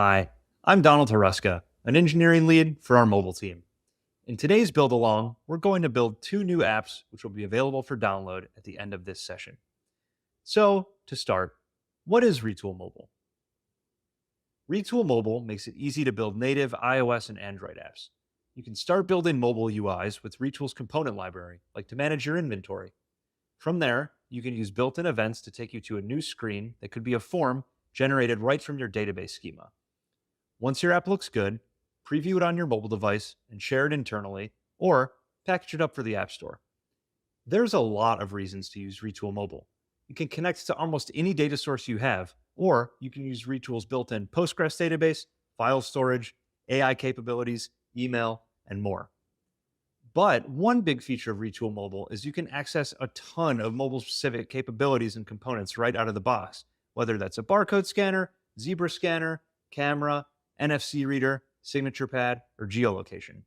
Hi, I'm Donald Haruska, an engineering lead for our mobile team. In today's build along, we're going to build two new apps which will be available for download at the end of this session. So, to start, what is Retool Mobile? Retool Mobile makes it easy to build native iOS and Android apps. You can start building mobile UIs with Retool's component library, like to manage your inventory. From there, you can use built in events to take you to a new screen that could be a form generated right from your database schema. Once your app looks good, preview it on your mobile device and share it internally, or package it up for the App Store. There's a lot of reasons to use Retool Mobile. You can connect to almost any data source you have, or you can use Retool's built in Postgres database, file storage, AI capabilities, email, and more. But one big feature of Retool Mobile is you can access a ton of mobile specific capabilities and components right out of the box, whether that's a barcode scanner, zebra scanner, camera, NFC reader, signature pad, or geolocation.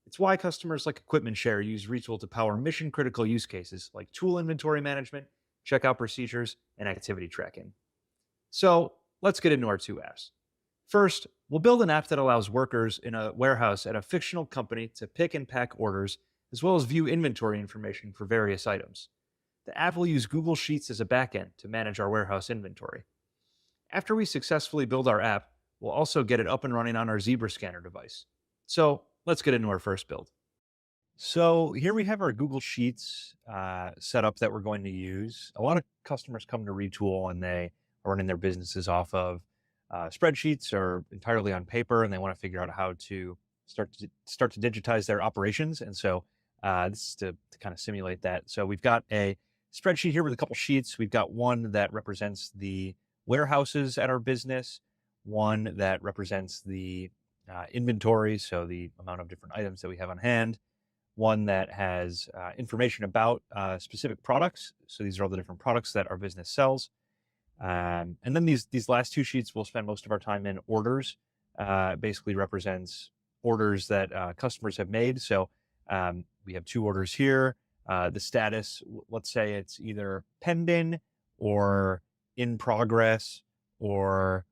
It's why customers like Equipment Share use Retool to power mission critical use cases like tool inventory management, checkout procedures, and activity tracking. So let's get into our two apps. First, we'll build an app that allows workers in a warehouse at a fictional company to pick and pack orders, as well as view inventory information for various items. The app will use Google Sheets as a backend to manage our warehouse inventory. After we successfully build our app, we'll also get it up and running on our Zebra Scanner device. So let's get into our first build. So here we have our Google Sheets setup that we're going to use. A lot of customers come to Retool and they are running their businesses off of spreadsheets or entirely on paper, and they want to figure out how to start to digitize their operations. And so this is to kind of simulate that. So we've got a spreadsheet here with a couple sheets. We've got one that represents the warehouses at our business, one that represents the inventory, so the amount of different items that we have on hand, one that has information about specific products. So these are all the different products that our business sells. And then these last two sheets we'll spend most of our time in orders. Basically represents orders that customers have made. So we have two orders here. The status, let's say it's either pending or in progress or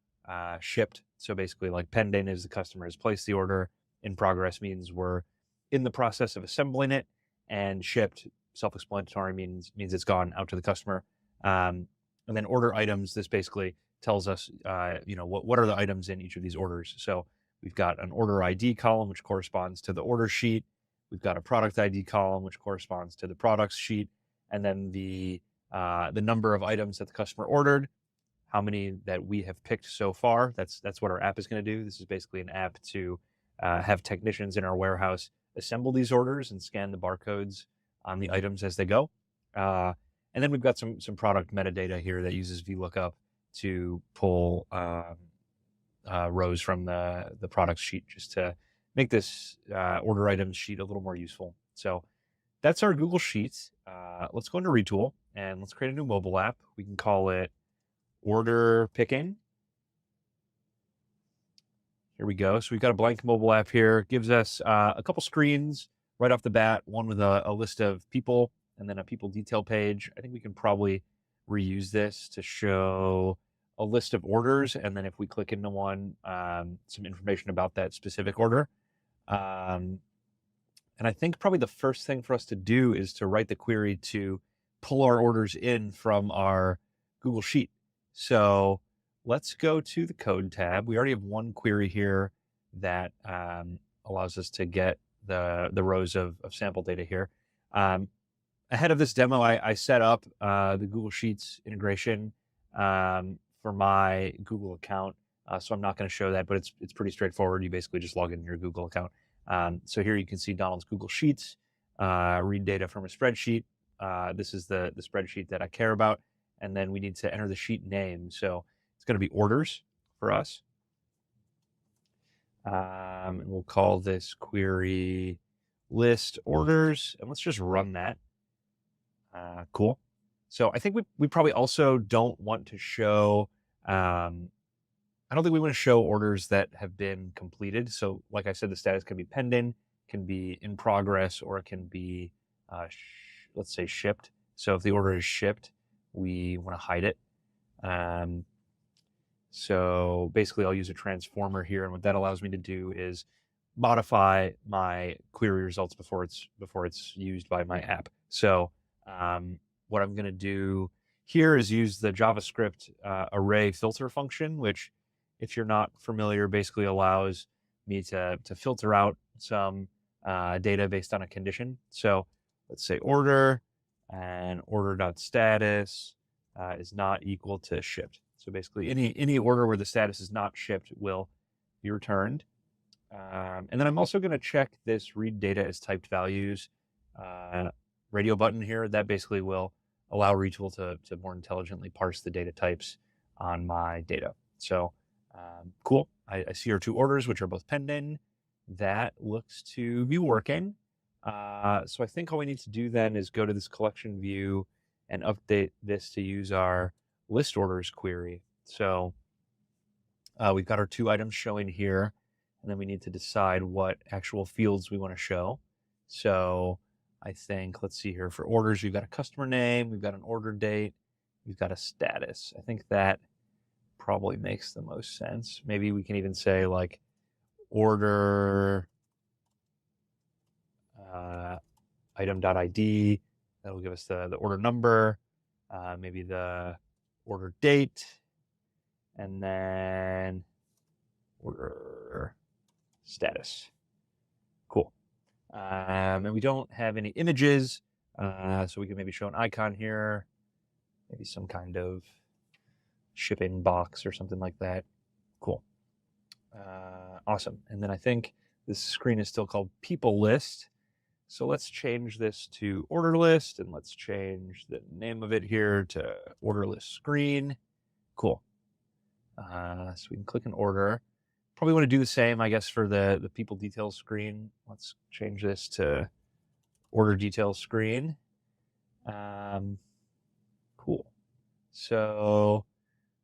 shipped. So basically, like pending is the customer has placed the order. In progress means we're in the process of assembling it, and shipped, self-explanatory, means it's gone out to the customer. And then order items, this basically tells us, what are the items in each of these orders. So we've got an order ID column, which corresponds to the order sheet. We've got a product ID column, which corresponds to the products sheet. And then the number of items that the customer ordered, how many that we have picked so far. That's what our app is going to do. This is basically an app to have technicians in our warehouse assemble these orders and scan the barcodes on the items as they go. And then we've got some product metadata here that uses VLOOKUP to pull rows from the product sheet, just to make this order items sheet a little more useful. So that's our Google Sheets. Let's go into Retool and let's create a new mobile app. We can call it Order Picking. Here we go. So we've got a blank mobile app here. It gives us a couple screens right off the bat, one with a list of people and then a people detail page. I think we can probably reuse this to show a list of orders. And then if we click into one, some information about that specific order. And I think probably the first thing for us to do is to write the query to pull our orders in from our Google Sheet. So let's go to the code tab. We already have one query here that allows us to get the rows of sample data here. Ahead of this demo, I set up the Google Sheets integration for my Google account. So I'm not going to show that, but it's pretty straightforward. You basically just log in your Google account. So here you can see Donald's Google Sheets, read data from a spreadsheet. This is the spreadsheet that I care about. And then we need to enter the sheet name. So it's going to be orders for us. And we'll call this query list orders. And let's just run that. Cool. So I think we probably also don't want to show, I don't think we want to show orders that have been completed. So like I said, the status can be pending, can be in progress, or it can be, let's say, shipped. So if the order is shipped, we want to hide it. So basically I'll use a transformer here, and what that allows me to do is modify my query results before it's used by my app. So what I'm going to do here is use the JavaScript array filter function, which, if you're not familiar, basically allows me to filter out some data based on a condition. So let's say order, and order.status is not equal to shipped. So basically any order where the status is not shipped will be returned. And then I'm also going to check this read data as typed values radio button here. That basically will allow Retool to more intelligently parse the data types on my data. So cool. I see our two orders, which are both pending. That looks to be working. So I think all we need to do then is go to this collection view and update this to use our list orders query. So we've got our two items showing here, and then we need to decide what actual fields we want to show. So I think, let's see here, for orders, we've got a customer name, we've got an order date, we've got a status. I think that probably makes the most sense. Maybe we can even say like order item.id. That'll give us the order number, maybe the order date, and then order status. Cool. And we don't have any images, so we can maybe show an icon here, maybe some kind of shipping box or something like that. Cool. Awesome. And then I think this screen is still called people list. So let's change this to order list, and let's change the name of it here to order list screen. Cool. So we can click an order. Probably want to do the same, I guess, for the people details screen. Let's change this to order details screen. Cool. So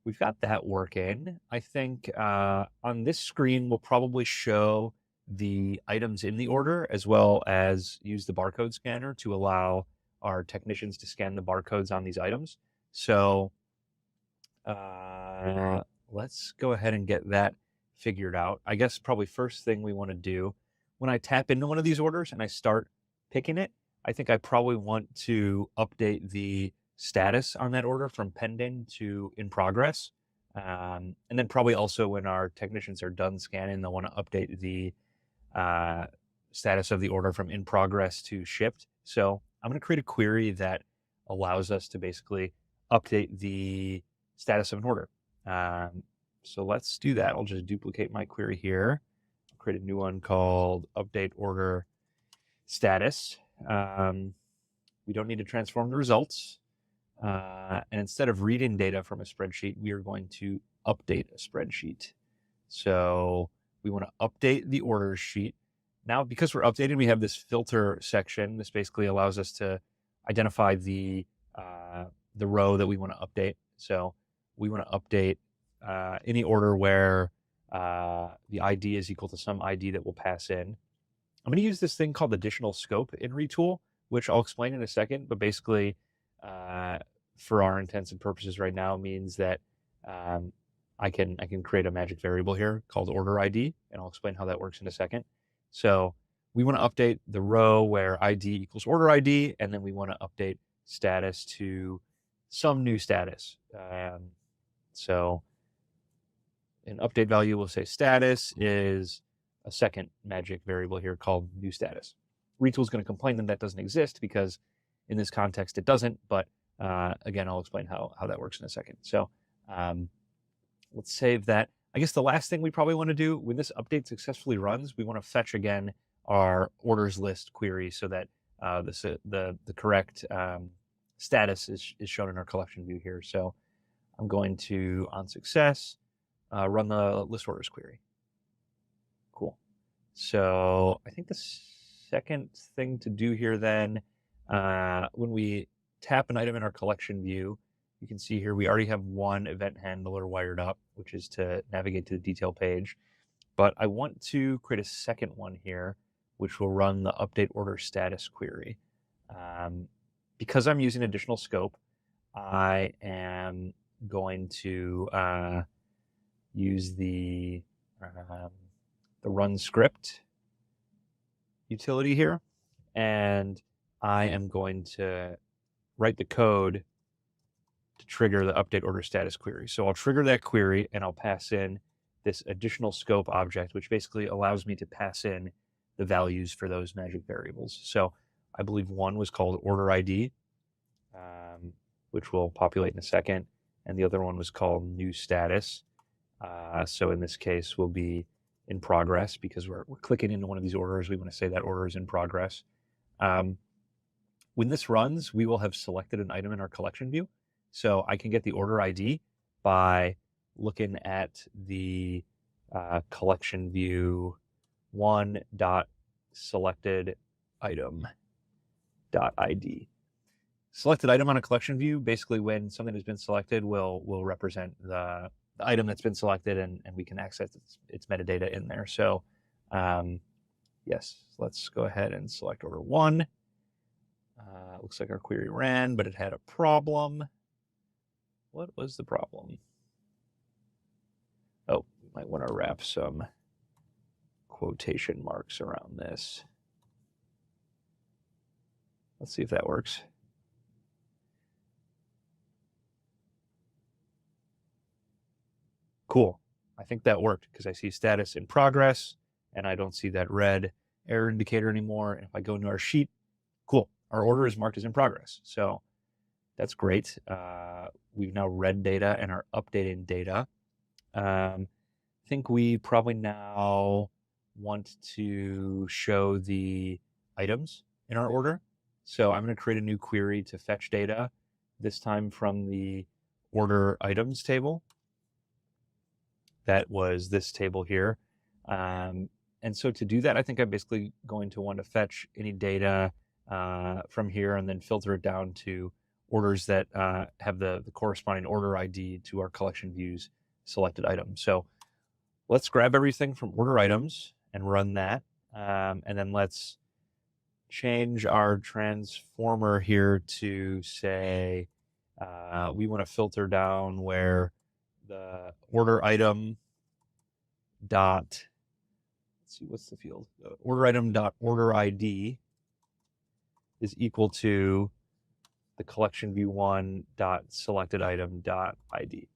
we've got that working. I think on this screen, we'll probably show the items in the order, as well as use the barcode scanner to allow our technicians to scan the barcodes on these items. So let's go ahead and get that figured out. I guess probably first thing we want to do, when I tap into one of these orders and I start picking it, I think I probably want to update the status on that order from pending to in progress. And then probably also when our technicians are done scanning, they'll want to update the status of the order from in progress to shipped. So I'm going to create a query that allows us to basically update the status of an order. So let's do that. I'll just duplicate my query here. I'll create a new one called update order status. We don't need to transform the results. And instead of reading data from a spreadsheet, we are going to update a spreadsheet. So we want to update the orders sheet. Now, because we're updating, we have this filter section. This basically allows us to identify the row that we want to update. So we want to update any order where the ID is equal to some ID that we'll pass in. I'm going to use this thing called additional scope in Retool, which I'll explain in a second, but basically for our intents and purposes right now means that I can create a magic variable here called order ID, and I'll explain how that works in a second. So we want to update the row where ID equals order ID, and then we want to update status to some new status. So an update value will say status is a second magic variable here called new status. Retool is going to complain that that doesn't exist because in this context it doesn't, but again, I'll explain how that works in a second. So let's save that. I guess the last thing we probably want to do when this update successfully runs, we want to fetch again our orders list query so that the correct status is shown in our collection view here. So I'm going to, on success, run the list orders query. Cool. So I think the second thing to do here then, when we tap an item in our collection view, you can see here we already have one event handler wired up, which is to navigate to the detail page. But I want to create a second one here, which will run the update order status query. Because I'm using additional scope, I am going to use the run script utility here, and I am going to write the code to trigger the update order status query. So I'll trigger that query and I'll pass in this additional scope object, which basically allows me to pass in the values for those magic variables. So I believe one was called order ID, which will populate in a second, and the other one was called new status. So in this case, will be in progress because we're clicking into one of these orders. We want to say that order is in progress. When this runs, we will have selected an item in our collection view. So I can get the order ID by looking at the collection view one.selectedItem.id. Selected item on a collection view, basically when something has been selected, will represent the item that's been selected, and we can access its metadata in there. So yes, let's go ahead and select order one. Looks like our query ran, but it had a problem. What was the problem? Oh, we might want to wrap some quotation marks around this. Let's see if that works. Cool. I think that worked because I see status in progress and I don't see that red error indicator anymore. And if I go into our sheet, cool, our order is marked as in progress. So that's great. We've now read data and are updating data. I think we probably now want to show the items in our order. So I'm going to create a new query to fetch data, this time from the order items table. That was this table here. And so to do that, I think I'm basically going to want to fetch any data from here and then filter it down to orders that have the corresponding order ID to our collection views selected item. So let's grab everything from order items and run that. And then let's change our transformer here to say we want to filter down where the order item dot, let's see, what's the field? Order item dot order ID is equal to the collection view one dot selected item dot ID,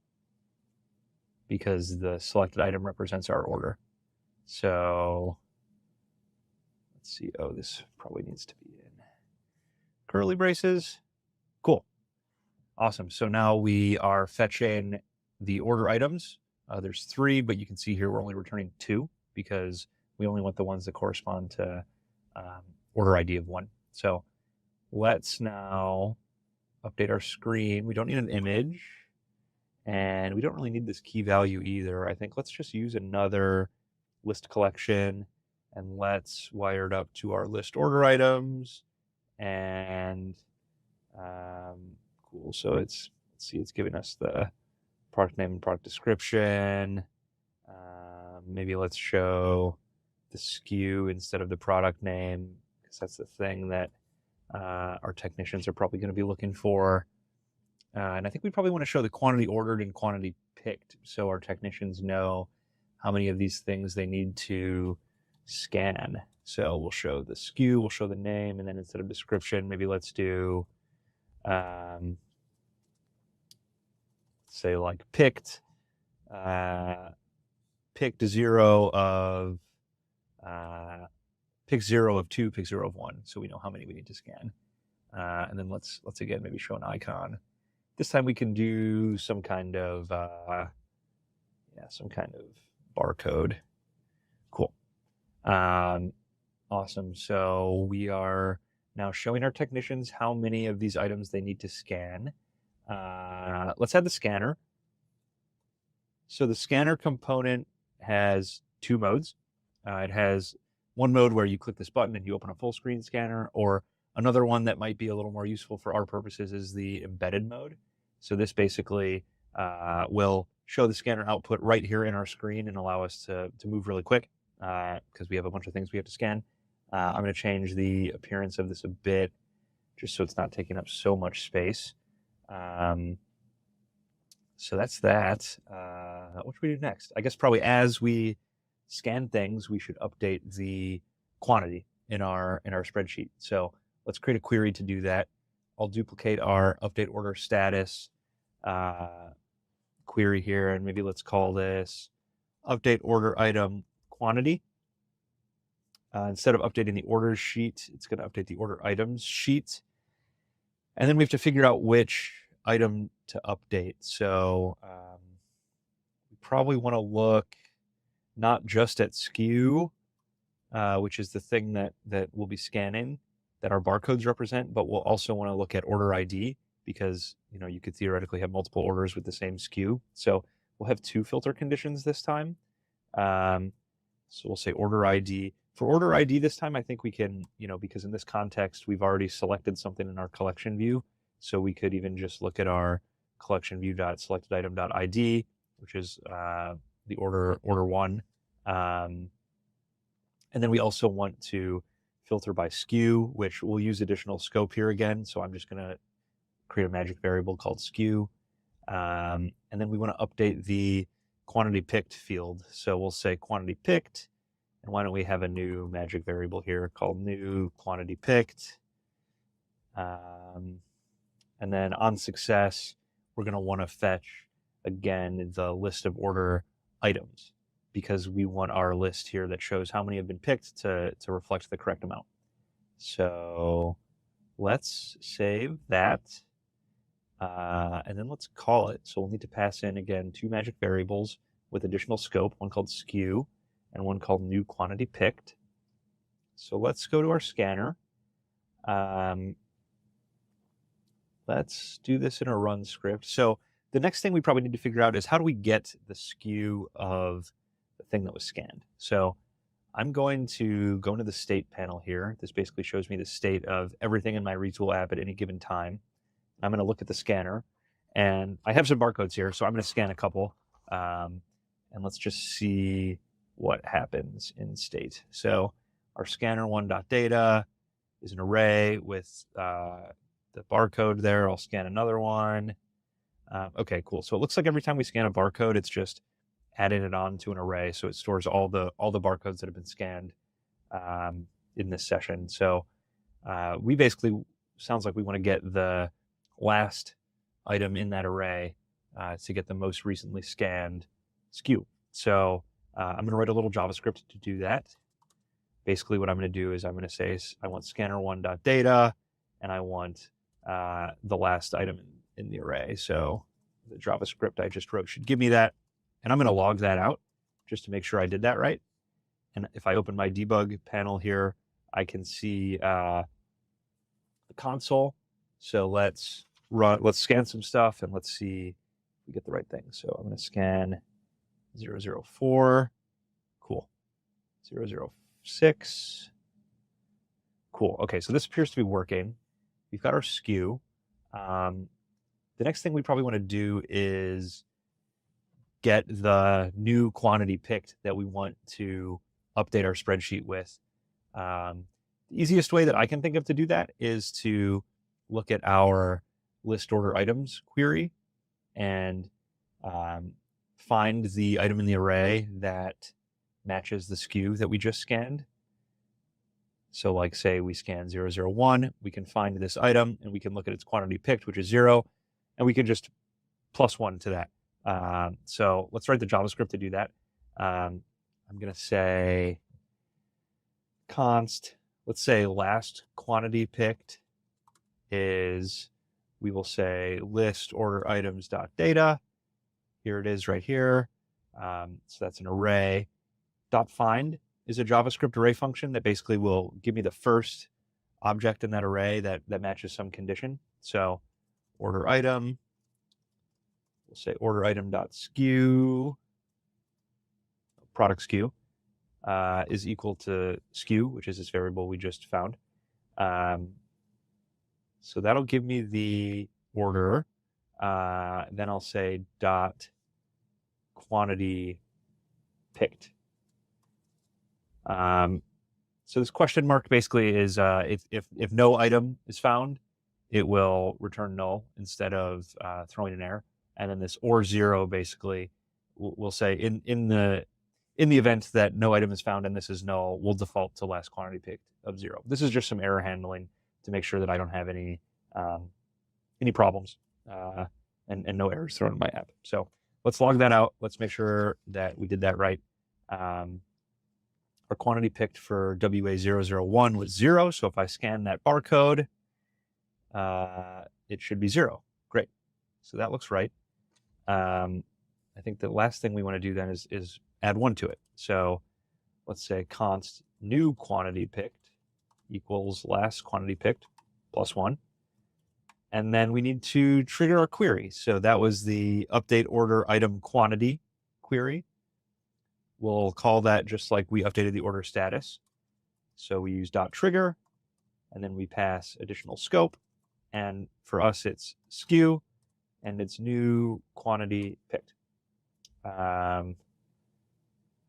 because the selected item represents our order. So let's see. Oh, this probably needs to be in curly braces. Cool. Awesome. So now we are fetching the order items. There's 3, but you can see here we're only returning 2 because we only want the ones that correspond to order ID of 1. So let's now update our screen. We don't need an image, and we don't really need this key value either. I think let's just use another list collection, and let's wire it up to our list order items. And cool. So let's see, it's giving us the product name and product description. Maybe let's show the SKU instead of the product name, because that's the thing that our technicians are probably going to be looking for. And I think we probably want to show the quantity ordered and quantity picked, so our technicians know how many of these things they need to scan. So we'll show the SKU, we'll show the name, and then instead of description, maybe let's do say like picked 0 of pick 0 of 2, pick 0 of 1, so we know how many we need to scan. And then let's again maybe show an icon. This time we can do some kind of barcode. Cool. Awesome. So we are now showing our technicians how many of these items they need to scan. Let's add the scanner. So the scanner component has 2 modes. It has one mode where you click this button and you open a full screen scanner, or another one that might be a little more useful for our purposes is the embedded mode. So this basically will show the scanner output right here in our screen and allow us to move really quick because we have a bunch of things we have to scan. I'm going to change the appearance of this a bit just so it's not taking up so much space. So that's that. What should we do next? I guess probably as we scan things, we should update the quantity in our spreadsheet. So let's create a query to do that. I'll duplicate our update order status query here, and maybe let's call this update order item quantity. Instead of updating the orders sheet, it's going to update the order items sheet. And then we have to figure out which item to update. So we probably want to look not just at SKU, which is the thing that we'll be scanning, that our barcodes represent, but we'll also want to look at order ID because you could theoretically have multiple orders with the same SKU. So we'll have two filter conditions this time. So we'll say order ID. For order ID this time, I think we can, because in this context, we've already selected something in our collection view. So we could even just look at our collection view.selecteditem.id, which is the order one. And then we also want to filter by SKU, which we'll use additional scope here again. So I'm just going to create a magic variable called SKU. And then we want to update the quantity picked field. So we'll say quantity picked. And why don't we have a new magic variable here called new quantity picked. And then on success, we're going to want to fetch, again, the list of order items because we want our list here that shows how many have been picked to reflect the correct amount. So let's save that. And then let's call it. So we'll need to pass in, again, two magic variables with additional scope, one called SKU and one called new quantity picked. So let's go to our scanner. Let's do this in a run script. So the next thing we probably need to figure out is how do we get the SKU of the thing that was scanned. So I'm going to go into the state panel here. This basically shows me the state of everything in my Retool app at any given time. I'm going to look at the scanner, and I have some barcodes here, so I'm going to scan a couple, and let's just see what happens in state. So our scanner1.data is an array with the barcode there. I'll scan another one. Okay, cool. So it looks like every time we scan a barcode, it's just adding it on to an array. So it stores all the barcodes that have been scanned in this session. So we basically, sounds like we want to get the last item in that array to get the most recently scanned SKU. So I'm going to write a little JavaScript to do that. Basically, what I'm going to do is I'm going to say I want scanner1.data, and I want the last item in the array. So the JavaScript I just wrote should give me that. And I'm going to log that out just to make sure I did that right. And if I open my debug panel here, I can see the console. So let's scan some stuff and let's see if we get the right thing. So I'm going to scan 004. Cool. 006. Cool. Okay, so this appears to be working. We've got our SKU. The next thing we probably want to do is get the new quantity picked that we want to update our spreadsheet with. The easiest way that I can think of to do that is to look at our list order items query and find the item in the array that matches the SKU that we just scanned. So like say we scan 001, we can find this item and we can look at its quantity picked, which is 0, and we can just plus 1 to that. So let's write the JavaScript to do that. I'm going to say const, let's say last quantity picked is, we will say list order items dot data. Here it is right here. So that's an array. Dot find is a JavaScript array function that basically will give me the first object in that array that matches some condition. So order item, we'll say order item dot SKU, product SKU, is equal to SKU, which is this variable we just found. So that'll give me the order. Then I'll say dot quantity picked. So this question mark basically is if no item is found, it will return null instead of throwing an error. and then this or 0 basically will say in the event that no item is found and this is null, we'll default to last quantity picked of 0. This is just some error handling to make sure that I don't have any problems and no errors thrown in my app. So let's log that out. Let's make sure that we did that right. Our quantity picked for WA001 was 0. So if I scan that barcode, it should be 0. Great. So that looks right. I think the last thing we want to do then is add 1 to it. So let's say const new quantity picked equals last quantity picked plus 1. And then we need to trigger our query. So that was the update order item quantity query. We'll call that just like we updated the order status. So we use .trigger, and then we pass additional scope. And for us, it's SKU, and it's new quantity picked.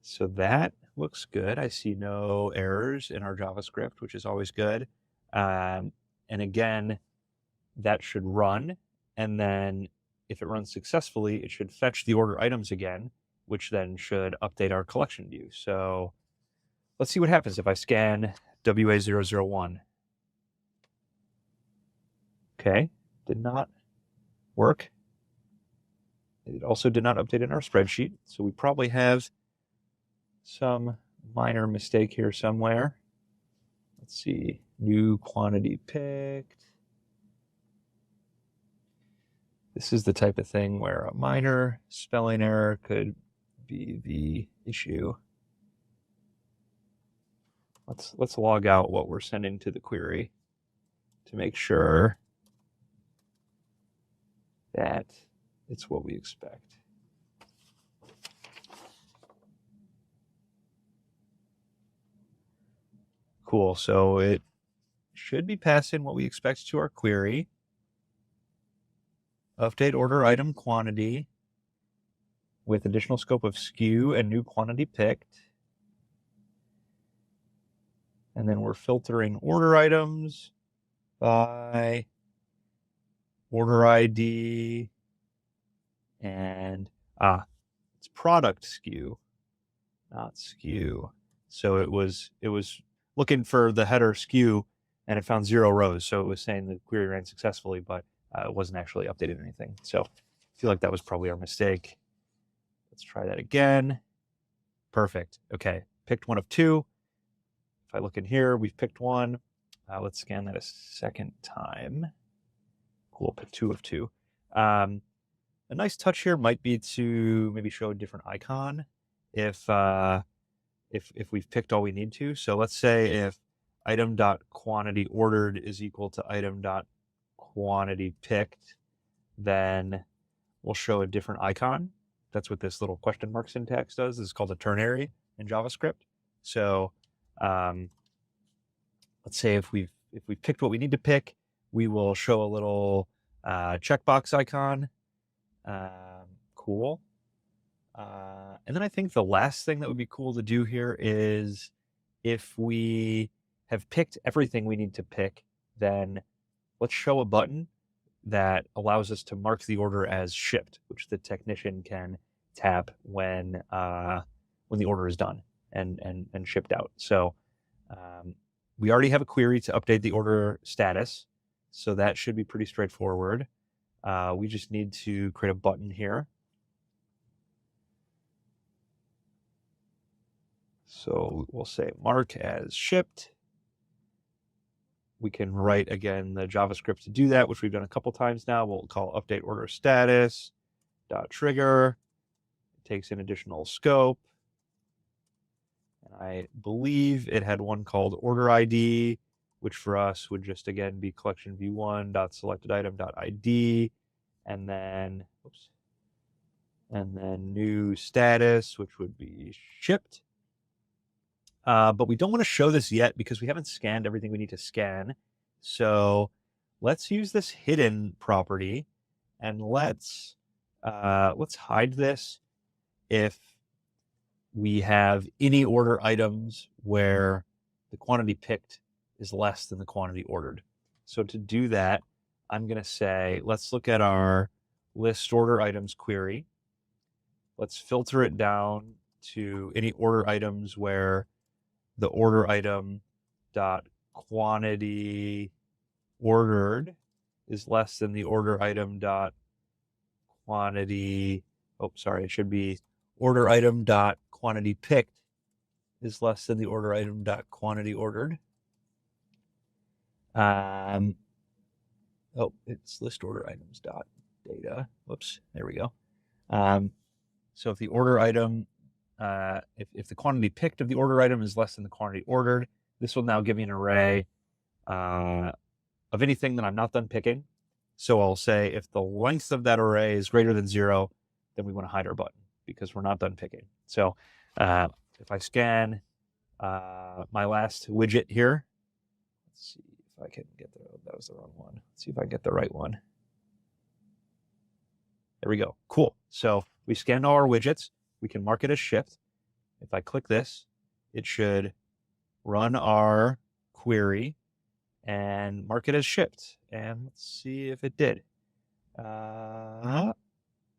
So that looks good. I see no errors in our JavaScript, which is always good. And again, that should run. And then if it runs successfully, it should fetch the order items again, which then should update our collection view. So let's see what happens if I scan WA001. Okay, did not work. It also did not update in our spreadsheet. So we probably have some minor mistake here somewhere. Let's see, new quantity picked. This is the type of thing where a minor spelling error could be the issue. Let's log out what we're sending to the query to make sure that it's what we expect. Cool, so it should be passing what we expect to our query. Update order item quantity with additional scope of SKU and new quantity picked. And then we're filtering order items by order ID and it's product SKU, not SKU. So it was looking for the header SKU and it found 0 rows. So it was saying the query ran successfully, but it wasn't actually updating anything. So I feel like that was probably our mistake. Let's try that again. Perfect. Okay, picked 1 of 2. If I look in here, we've picked 1. Let's scan that a second time. Cool, pick 2 of 2. A nice touch here might be to maybe show a different icon if we've picked all we need to. So let's say if item.quantity ordered is equal to item.quantity picked, then we'll show a different icon. That's what this little question mark syntax does. This is called a ternary in JavaScript. So let's say if we've picked what we need to pick, we will show a little checkbox icon. Cool. And then I think the last thing that would be cool to do here is if we have picked everything we need to pick, then let's show a button that allows us to mark the order as shipped, which the technician can tap when the order is done and shipped out. So we already have a query to update the order status, so that should be pretty straightforward. We just need to create a button here. So we'll say mark as shipped. We can write, again, the JavaScript to do that, which we've done a couple times now. We'll call update order status .trigger. It takes in additional scope. And I believe it had one called order ID, which for us would just, again, be collection v1.selecteditem.id. And then, and then new status, which would be shipped. But we don't want to show this yet because we haven't scanned everything we need to scan. So let's use this hidden property and let's hide this if we have any order items where the quantity picked is less than the quantity ordered. So to do that, I'm going to say, let's look at our list order items query. Let's filter it down to any order items where the order item dot quantity ordered is less than the order item dot quantity. Oh, sorry, it should be order item dot quantity picked is less than the order item dot quantity ordered. Oh, it's list order items dot data. Whoops, there we go. So if the order item, if the quantity picked of the order item is less than the quantity ordered, this will now give me an array of anything that I'm not done picking. So I'll say if the length of that array is greater than 0, then we want to hide our button because we're not done picking. So if I scan my last widget here, let's see if I can get that was the wrong one. Let's see if I can get the right one. There we go. Cool. So we scanned all our widgets. We can mark it as shipped. If I click this, it should run our query and mark it as shipped. And let's see if it did.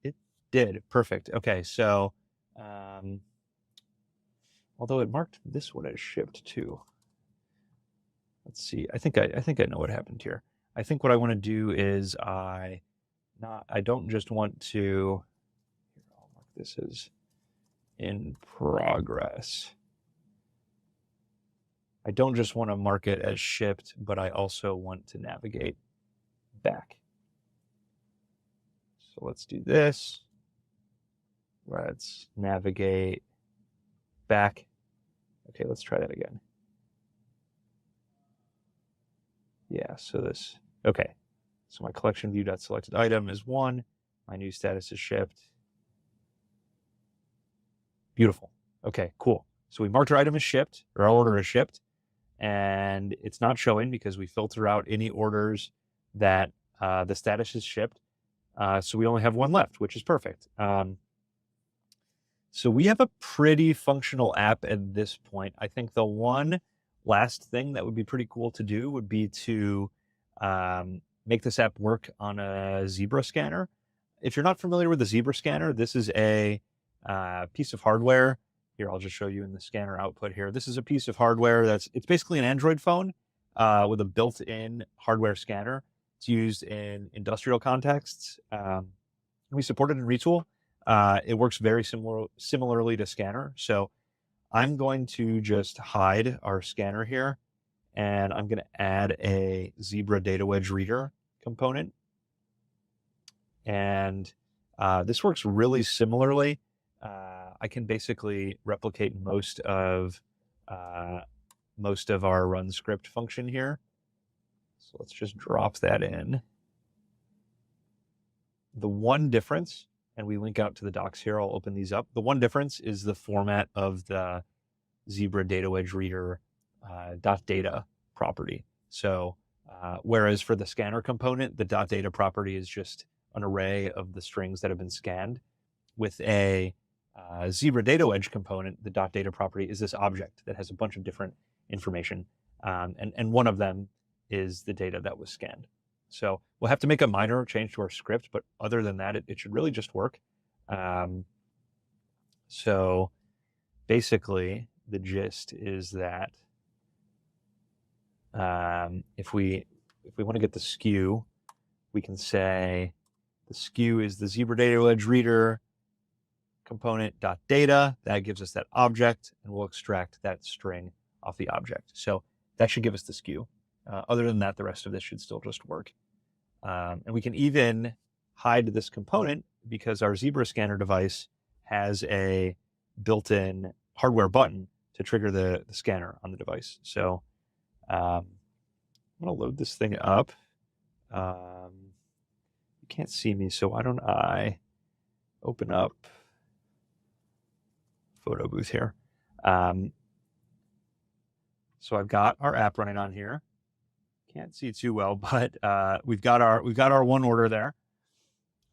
It did. Perfect. Okay, so although it marked this one as shipped too. Let's see. I think I know what happened here. I think what I want to do is I don't just want to. Here, I'll mark this as in progress. I don't just want to mark it as shipped, but I also want to navigate back. So let's do this. Let's navigate back. Okay, let's try that again. Yeah, so this, okay. So my collection view.selected item is 1. My new status is shipped. Beautiful. Okay, cool. So we marked our item as shipped, or our order is shipped, and it's not showing because we filter out any orders that the status is shipped. So we only have one left, which is perfect. So we have a pretty functional app at this point. I think the one last thing that would be pretty cool to do would be to make this app work on a Zebra scanner. If you're not familiar with the Zebra scanner, this is a piece of hardware. Here, I'll just show you in the scanner output here. This is a piece of hardware it's basically an Android phone with a built-in hardware scanner. It's used in industrial contexts. We support it in Retool. It works very similarly to Scanner. So I'm going to just hide our scanner here, and I'm going to add a Zebra data wedge reader component. And this works really similarly. I can basically replicate most of our run script function here. So let's just drop that in. The one difference, and we link out to the docs here, I'll open these up. The one difference is the format of the Zebra data wedge reader .data property. So whereas for the scanner component, the .data property is just an array of the strings that have been scanned. With a Zebra data wedge component, the .data property is this object that has a bunch of different information, and one of them is the data that was scanned. So we'll have to make a minor change to our script, but other than that, it should really just work. So basically, the gist is that if we want to get the SKU, we can say the SKU is the Zebra data wedge reader component.data. That gives us that object, and we'll extract that string off the object. So that should give us the SKU. Other than that, the rest of this should still just work. And we can even hide this component because our Zebra scanner device has a built-in hardware button to trigger the scanner on the device. So I'm going to load this thing up. You can't see me, so why don't I open up photo booth here. So I've got our app running on here. Can't see it too well, but we've got our one order there.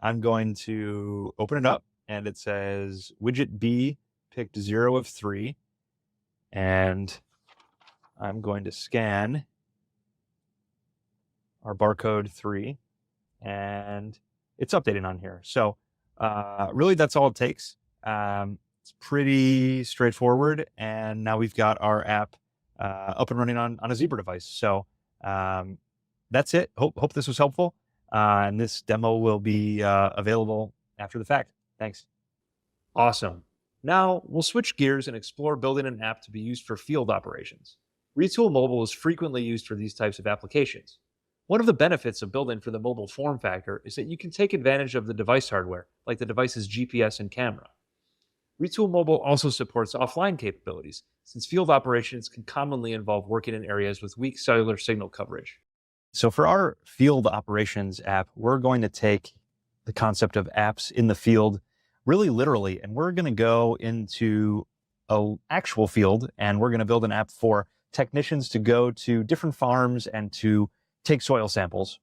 I'm going to open it up, and it says widget B picked 0 of 3, and I'm going to scan our barcode 3, and it's updating on here. So really that's all it takes. It's pretty straightforward. And now we've got our app up and running on a Zebra device. So that's it. Hope this was helpful. And this demo will be available after the fact. Thanks. Awesome. Now we'll switch gears and explore building an app to be used for field operations. Retool Mobile is frequently used for these types of applications. One of the benefits of building for the mobile form factor is that you can take advantage of the device hardware, like the device's GPS and camera. Retool Mobile also supports offline capabilities, since field operations can commonly involve working in areas with weak cellular signal coverage. So for our field operations app, we're going to take the concept of apps in the field really literally, and we're going to go into an actual field, and we're going to build an app for technicians to go to different farms and to take soil samples.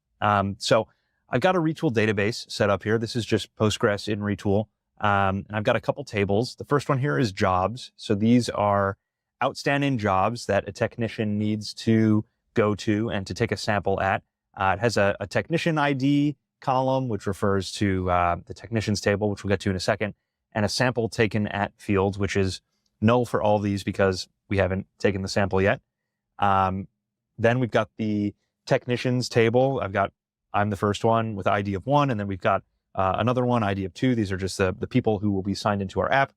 So I've got a Retool database set up here. This is just Postgres in Retool. And I've got a couple tables. The first one here is jobs. So these are outstanding jobs that a technician needs to go to and to take a sample at. It has a technician ID column, which refers to the technicians table, which we'll get to in a second, and a sample taken at fields, which is null for all these because we haven't taken the sample yet. Then we've got the technicians table. I'm the first one with ID of 1, and then we've got another one, ID of 2. These are just the people who will be signed into our app.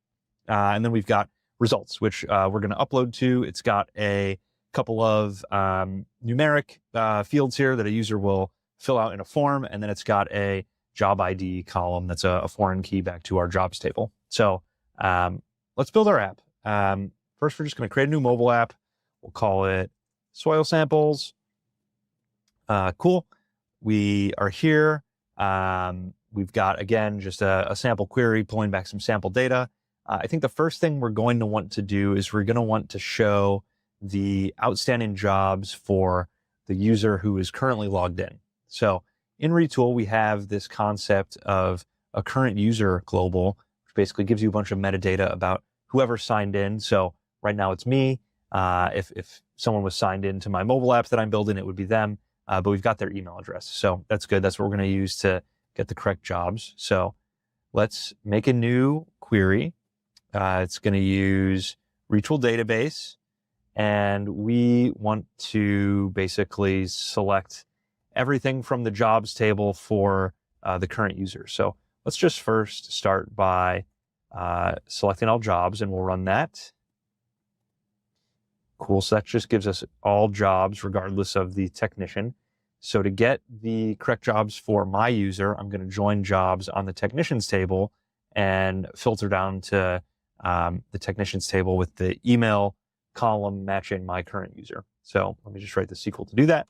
And then we've got results, which we're going to upload to. It's got a couple of numeric fields here that a user will fill out in a form, and then it's got a job ID column that's a foreign key back to our jobs table. So let's build our app. First, we're just going to create a new mobile app. We'll call it Soil Samples. Cool. We are here. We've got, again, just a sample query pulling back some sample data. I think the first thing we're going to want to do is we're going to want to show the outstanding jobs for the user who is currently logged in. So in Retool, we have this concept of a current user global, which basically gives you a bunch of metadata about whoever signed in. So right now it's me. If someone was signed into my mobile app that I'm building, it would be them. But we've got their email address. So that's good. That's what we're going to use to get the correct jobs. So let's make a new query. It's going to use Retool database. And we want to basically select everything from the jobs table for the current user. So let's just first start by selecting all jobs, and we'll run that. Cool. So that just gives us all jobs regardless of the technician. So to get the correct jobs for my user, I'm going to join jobs on the technicians table and filter down to the technicians table with the email column matching my current user. So let me just write the SQL to do that.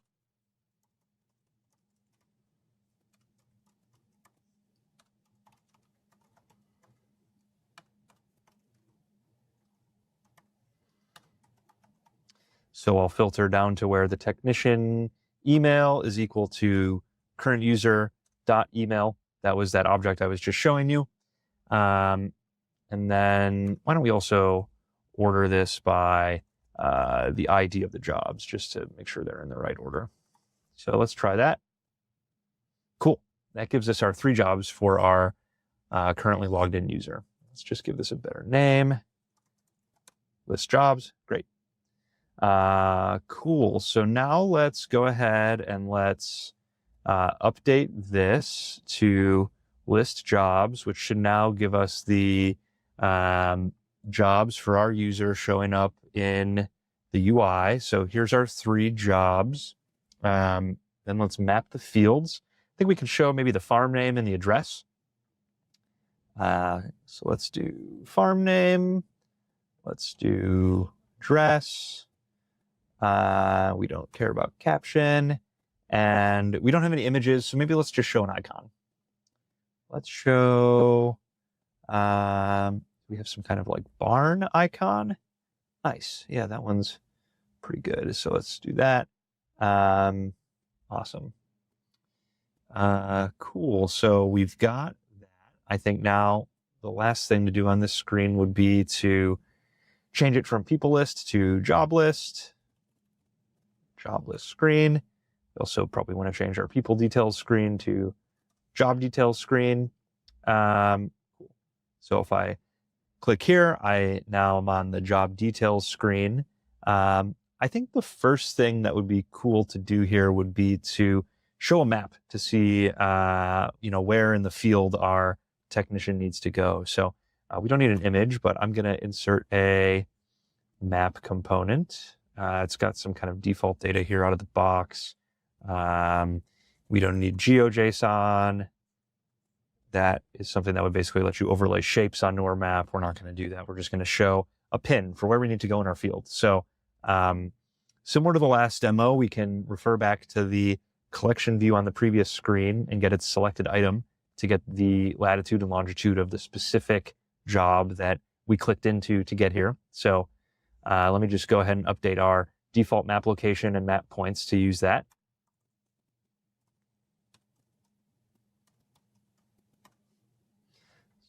So I'll filter down to where the technician email is equal to current user dot email. That was that object I was just showing you. And then why don't we also order this by the ID of the jobs, just to make sure they're in the right order. So let's try that. Cool. That gives us our 3 jobs for our currently logged in user. Let's just give this a better name. List jobs. Great. Cool. So now let's go ahead and let's update this to list jobs, which should now give us the jobs for our user showing up in the UI. So here's our 3 jobs. Then let's map the fields. I think we can show maybe the farm name and the address. So let's do farm name. Let's do address. We don't care about caption, and we don't have any images, so maybe let's just show an icon. Let's show, we have some kind of like barn icon. Nice. Yeah, that one's pretty good. So let's do that. Awesome. Cool. So we've got that. I think now the last thing to do on this screen would be to change it from people list to job list. Job list screen. We also probably want to change our people details screen to job details screen. So if I click here, now I'm on the job details screen. I think the first thing that would be cool to do here would be to show a map to see, where in the field our technician needs to go. So we don't need an image, but I'm going to insert a map component. It's got some kind of default data here out of the box. We don't need GeoJSON. That is something that would basically let you overlay shapes onto our map. We're not going to do that. We're just going to show a pin for where we need to go in our field. So similar to the last demo, we can refer back to the collection view on the previous screen and get its selected item to get the latitude and longitude of the specific job that we clicked into to get here. So let me just go ahead and update our default map location and map points to use that.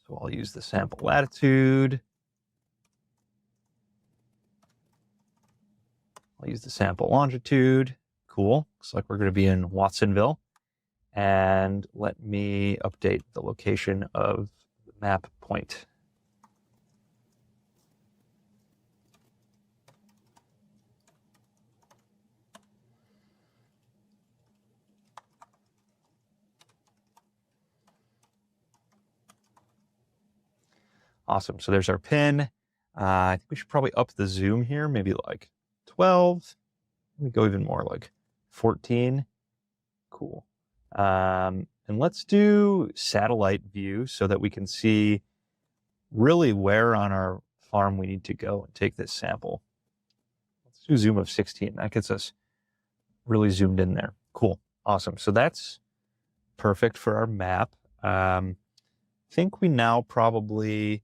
So I'll use the sample latitude. I'll use the sample longitude. Cool. Looks like we're going to be in Watsonville. And let me update the location of the map point. Awesome. So there's our pin. I think we should probably up the zoom here, maybe like 12. Let me go even more, like 14. Cool. And let's do satellite view so that we can see really where on our farm we need to go and take this sample. Let's do zoom of 16. That gets us really zoomed in there. Cool. Awesome. So that's perfect for our map. I think we now probably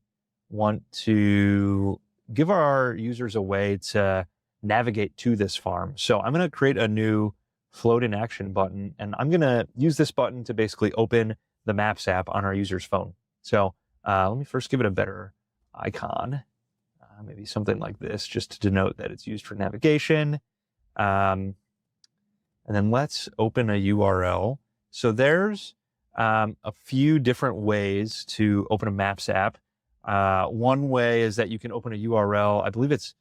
want to give our users a way to navigate to this farm. So I'm going to create a new float in action button, and I'm going to use this button to basically open the Maps app on our user's phone. So let me first give it a better icon, maybe something like this, just to denote that it's used for navigation. And then let's open a URL. So there's a few different ways to open a Maps app. One way is that you can open a URL. I believe it's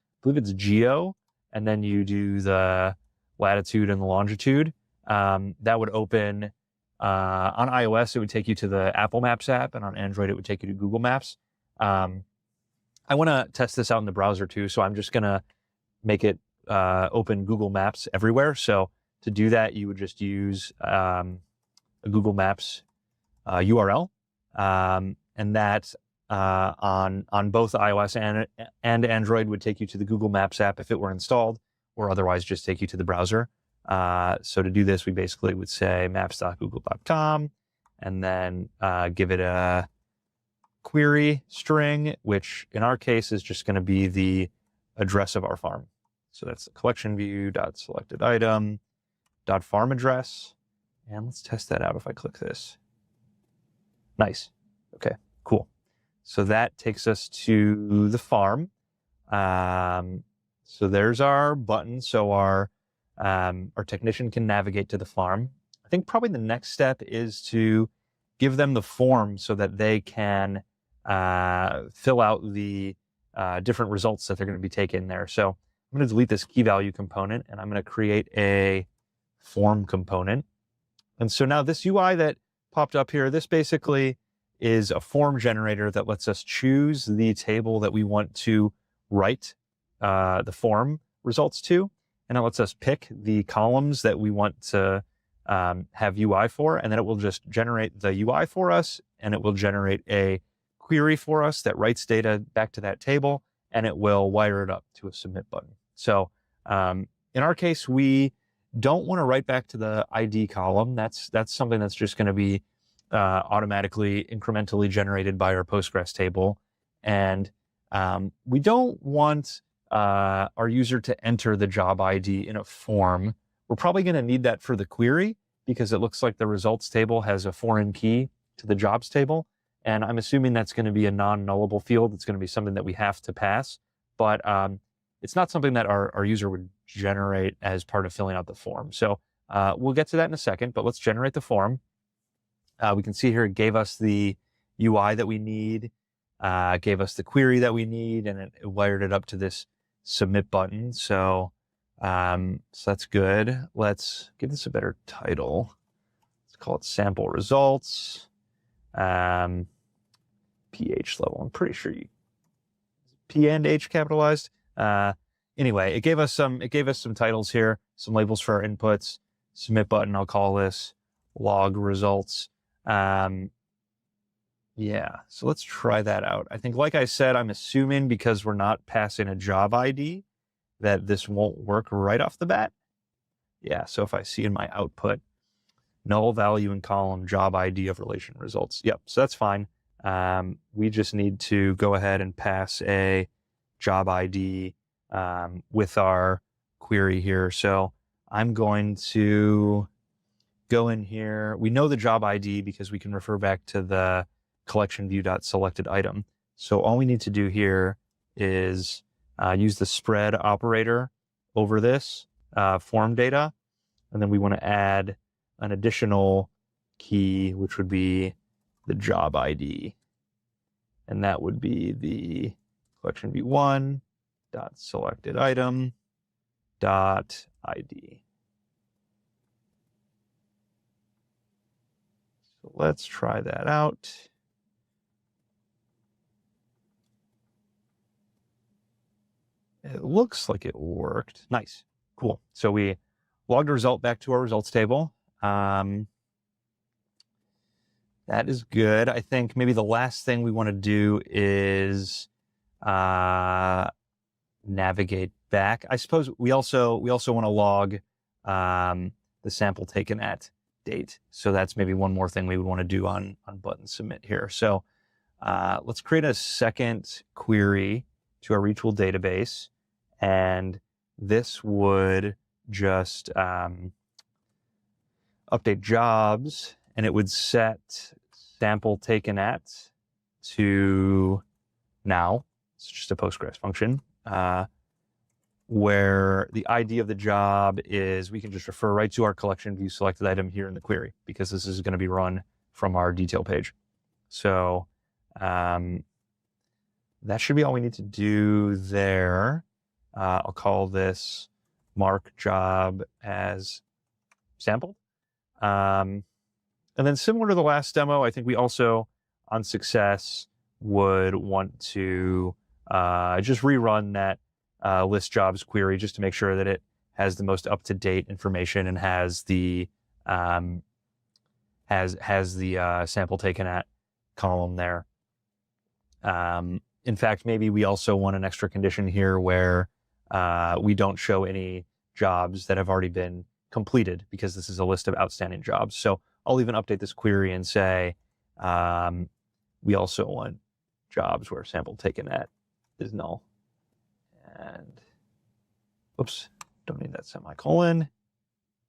geo, and then you do the latitude and the longitude. That would open on iOS. It would take you to the Apple Maps app, and on Android it would take you to Google Maps. I want to test this out in the browser too, so I'm just gonna make it open Google Maps everywhere. So to do that, you would just use a Google Maps URL, and that on both iOS and Android would take you to the Google Maps app if it were installed, or otherwise just take you to the browser. So to do this, we basically would say maps.google.com and then give it a query string, which in our case is just going to be the address of our farm. So that's the collection view dot selected item dot farm address. And let's test that out if I click this. Nice. Okay, cool. So that takes us to the farm. So there's our button. So our technician can navigate to the farm. I think probably the next step is to give them the form so that they can fill out the different results that they're going to be taking there. So I'm going to delete this key value component, and I'm going to create a form component. And so now this UI that popped up here, this basically is a form generator that lets us choose the table that we want to write the form results to. And it lets us pick the columns that we want to have UI for. And then it will just generate the UI for us. And it will generate a query for us that writes data back to that table. And it will wire it up to a submit button. So in our case, we don't want to write back to the ID column. That's something that's just going to be automatically incrementally generated by our Postgres table. And we don't want our user to enter the job ID in a form. We're probably going to need that for the query because it looks like the results table has a foreign key to the jobs table. And I'm assuming that's going to be a non-nullable field. It's going to be something that we have to pass. But it's not something that our user would generate as part of filling out the form. So we'll get to that in a second, but let's generate the form. We can see here it gave us the UI that we need, gave us the query that we need, and it wired it up to this submit button. So, so that's good. Let's give this a better title. Let's call it sample results. pH level. I'm pretty sure you P and H capitalized. Anyway, it gave us some titles here, some labels for our inputs. Submit button, I'll call this log results. Yeah, so let's try that out. I think, like I said, I'm assuming because we're not passing a job ID that this won't work right off the bat. Yeah, so if I see in my output, null value in column, job ID of relation results. Yep, so that's fine. We just need to go ahead and pass a job ID with our query here. So I'm going to go in here. We know the job ID because we can refer back to the collection view.selected item. So all we need to do here is use the spread operator over this form data. And then we want to add an additional key, which would be the job ID. And that would be the collection view one dot selected item dot ID. So let's try that out. It looks like it worked. Nice. Cool. So we logged a result back to our results table. That is good. I think maybe the last thing we want to do is navigate back. I suppose we also want to log the sample taken at date. So that's maybe one more thing we would want to do on button submit here. So let's create a second query to our Retool database. And this would just update jobs, and it would set sample taken at to now. It's just a Postgres function where the ID of the job is, we can just refer right to our collection view selected item here in the query because this is going to be run from our detail page. So that should be all we need to do there. I'll call this mark job as sampled. And then similar to the last demo, I think we also on success would want to just rerun that list jobs query just to make sure that it has the most up-to-date information and has the sample taken at column there. In fact, maybe we also want an extra condition here where we don't show any jobs that have already been completed because this is a list of outstanding jobs. So I'll even update this query and say we also want jobs where sample taken at is null. And oops, don't need that semicolon.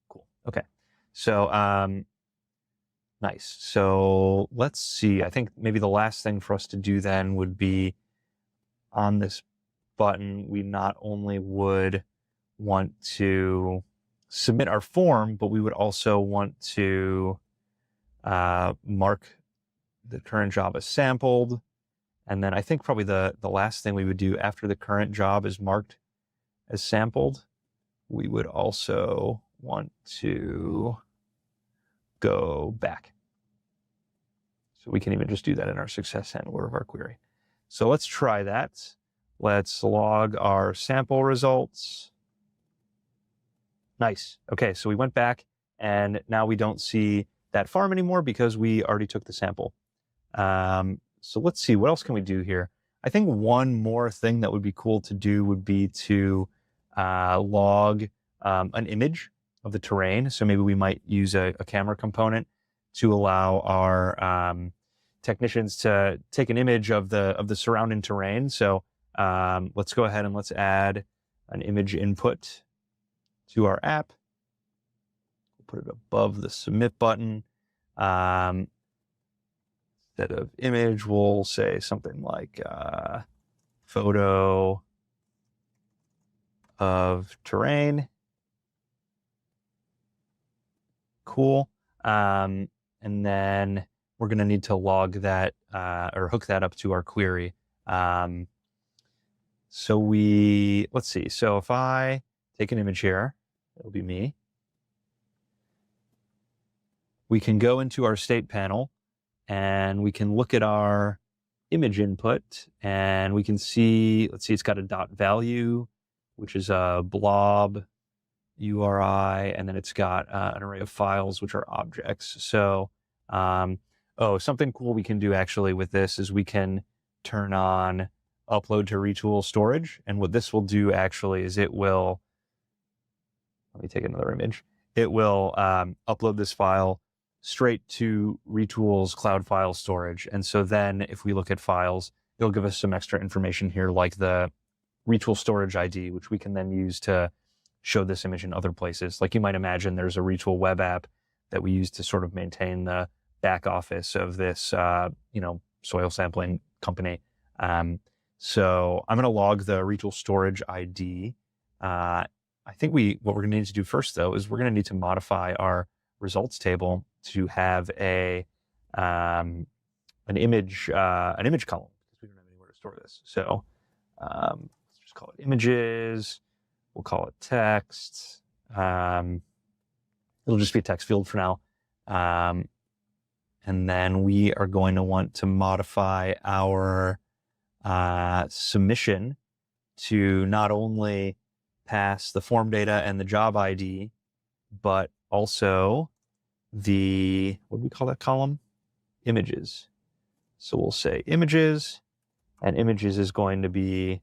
Cool. Okay. So nice. So let's see. I think maybe the last thing for us to do then would be on this button, we not only would want to submit our form, but we would also want to mark the current job as sampled. And then I think probably the last thing we would do after the current job is marked as sampled, we would also want to go back. So we can even just do that in our success handler of our query. So let's try that. Let's log our sample results. Nice. Okay, so we went back and now we don't see that farm anymore because we already took the sample. So let's see, what else can we do here? I think one more thing that would be cool to do would be to log an image of the terrain. So maybe we might use a camera component to allow our technicians to take an image of the surrounding terrain. So let's go ahead and let's add an image input to our app. We'll put it above the submit button. Instead of image, we'll say something like photo of terrain. Cool. and then we're going to need to log that or hook that up to our query. So let's see. So if I take an image here, it'll be me. We can go into our state panel and we can look at our image input and we can see, let's see, it's got a dot value, which is a blob URI, and then it's got an array of files, which are objects. So, something cool we can do actually with this is we can turn on upload to Retool storage. And what this will do actually is it will, let me take another image. It will upload this file straight to Retool's cloud file storage. And so then if we look at files, it'll give us some extra information here, like the Retool storage ID, which we can then use to show this image in other places. Like you might imagine there's a Retool web app that we use to sort of maintain the back office of this, soil sampling company. So I'm going to log the Retool storage ID. I think what we're going to need to do first, though, is we're going to need to modify our results table to have an image column, because we don't have anywhere to store this. So let's just call it images. We'll call it text. It'll just be a text field for now. And then we are going to want to modify our submission to not only pass the form data and the job ID, but also what do we call that column? Images. So we'll say images, and images is going to be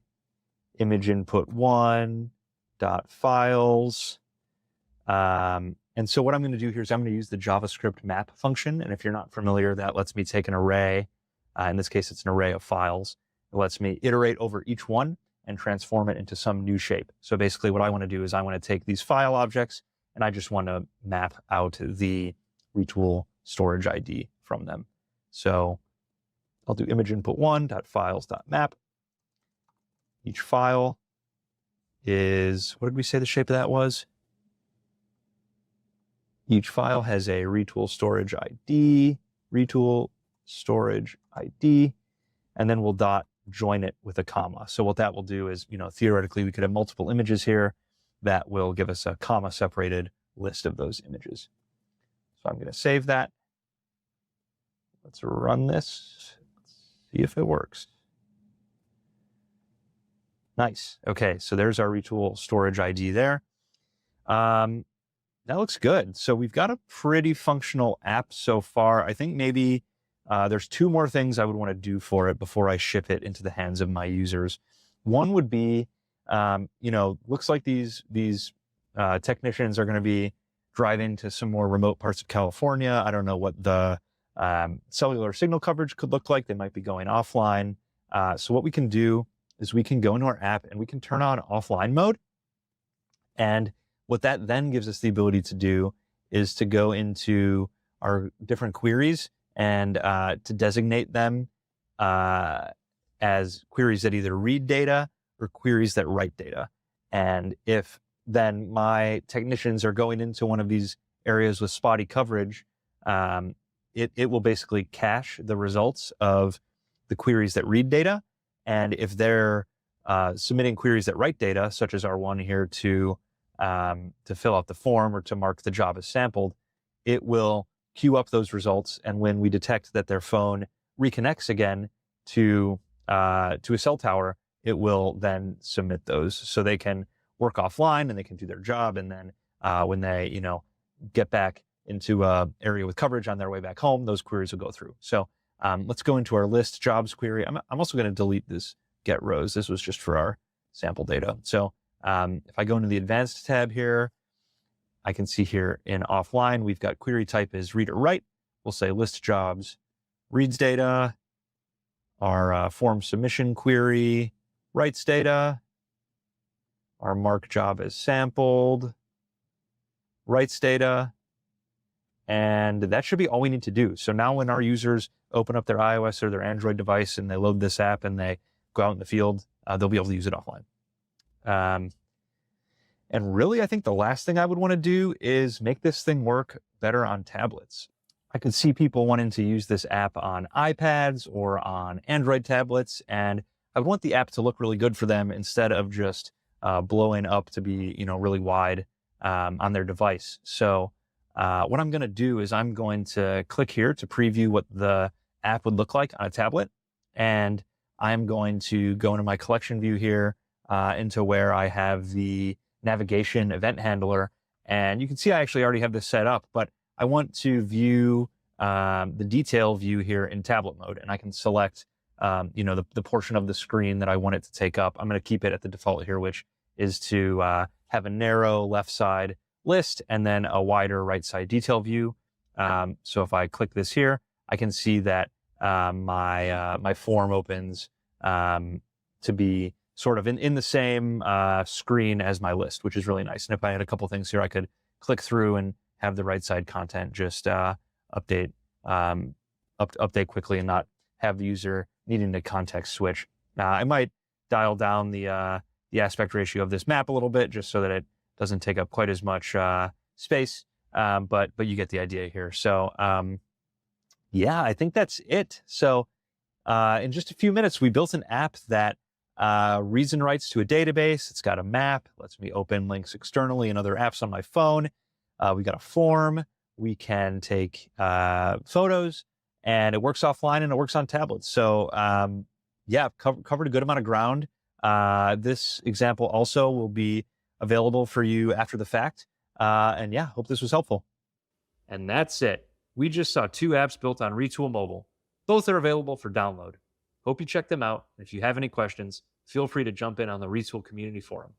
image input 1 dot files. And so what I'm going to do here is I'm going to use the JavaScript map function. And if you're not familiar, that lets me take an array. In this case, it's an array of files. It lets me iterate over each one and transform it into some new shape. So basically what I want to do is I want to take these file objects and I just want to map out the Retool storage ID from them. So I'll do image input 1 dot files dot map. Each file is, what did we say the shape of that was? Each file has a Retool storage ID, Retool storage ID, and then we'll dot join it with a comma. So what that will do is, theoretically, we could have multiple images here that will give us a comma separated list of those images. So I'm going to save that. Let's run this. Let's see if it works. Nice. Okay, so there's our Retool storage ID there. That looks good. So we've got a pretty functional app so far. I think maybe there's two more things I would want to do for it before I ship it into the hands of my users. One would be, looks like these technicians are going to be driving to some more remote parts of California. I don't know what the cellular signal coverage could look like. They might be going offline. So what we can do is we can go into our app and we can turn on offline mode. And what that then gives us the ability to do is to go into our different queries and to designate them as queries that either read data or queries that write data. And if then my technicians are going into one of these areas with spotty coverage, it will basically cache the results of the queries that read data. And if they're submitting queries that write data, such as our one here to fill out the form or to mark the job as sampled, it will queue up those results. And when we detect that their phone reconnects again to a cell tower, it will then submit those so they can work offline and they can do their job. And then when they, get back into an area with coverage on their way back home, those queries will go through. So let's go into our list jobs query. I'm also going to delete this get rows. This was just for our sample data. So if I go into the advanced tab here, I can see here in offline, we've got query type is read or write. We'll say list jobs reads data. Our form submission query writes data. Our mark job is sampled, writes data. And that should be all we need to do. So now when our users open up their iOS or their Android device and they load this app and they go out in the field, they'll be able to use it offline. And really, I think the last thing I would want to do is make this thing work better on tablets. I could see people wanting to use this app on iPads or on Android tablets, and I would want the app to look really good for them instead of just blowing up to be, really wide on their device. So what I'm going to do is I'm going to click here to preview what the app would look like on a tablet, and I'm going to go into my collection view here into where I have the navigation event handler, and you can see I actually already have this set up, but I want to view the detail view here in tablet mode, and I can select the portion of the screen that I want it to take up. I'm going to keep it at the default here, which is to have a narrow left side list and then a wider right side detail view. So if I click this here, I can see that my form opens to be sort of in the same screen as my list, which is really nice. And if I had a couple things here, I could click through and have the right side content just update quickly and not have the user needing to context switch. I might dial down the aspect ratio of this map a little bit just so that it doesn't take up quite as much space, but you get the idea here. So yeah, I think that's it. So in just a few minutes, we built an app that reads and writes to a database. It's got a map, lets me open links externally and other apps on my phone. We got a form. We can take photos, and it works offline and it works on tablets. So yeah, covered a good amount of ground. This example also will be available for you after the fact. And yeah, hope this was helpful. And that's it. We just saw 2 apps built on Retool Mobile. Both are available for download. Hope you check them out. If you have any questions, feel free to jump in on the Retool community forum.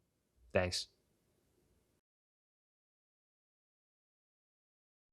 Thanks.